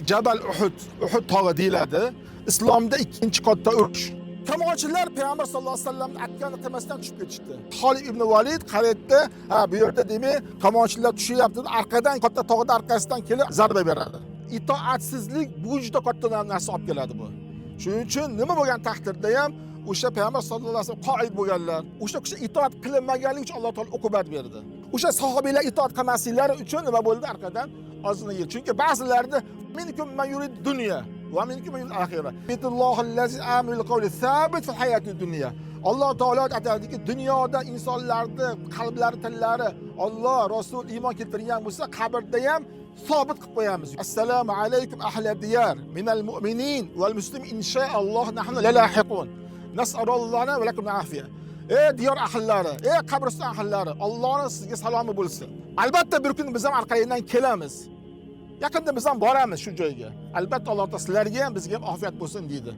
Jabal Uhud tog'i deyiladi. Islomda ikkinchi katta urush. Kamonchilar Payg'ambar sollallohu alayhi vasallamning aytganini qilmasdan tushib ketishdi. Xolid ibn Valid qaraydi, bu yerda demak kamonchilar tushyapti, arqadan katta tog'ning arkasidan kelib zarba beradi. Itoatsizlik bu juda katta narsa olib keladi bu. Shuning uchun nima bo'lgan taqdirda ham o'sha Payg'ambar sollallohu alayhi vasallam qoid bo'lganlar, o'sha kishi itoat qilinmaganligi uchun Alloh taolo uqubat berdi. O'sha sahobiylar itoat qilmasliklari uchun nima bo'ldi arqadan ozgina yer. Chunki ba'zilarda minkum man yurid dunya va minkum man yurid akhirah. Bitillohillazi amil qawli sabit fil hayatid dunya. Alloh taolo aytadiki, dunyoda insonlarning qalblari, tillari Alloh, Rasul iymon keltirgan bo'lsa, qabrda ham sobit qilib qo'yamiz. Assalomu alaykum ahli diyar minal mu'minin val muslimin inshaalloh nahnu lalahiqun. Nas'alullohna va lakum afiya. Ey diyor ahllari, ey qabriston ahllari, Allohning sizga salomi bo'lsin. Albatta bir kun biz ham orqangizdan kelamiz. Yaqinda biz ham boramiz shu joyga. Albatta Alloh taolo sizlarga ham bizga ham ofiyat bo'lsin deydi.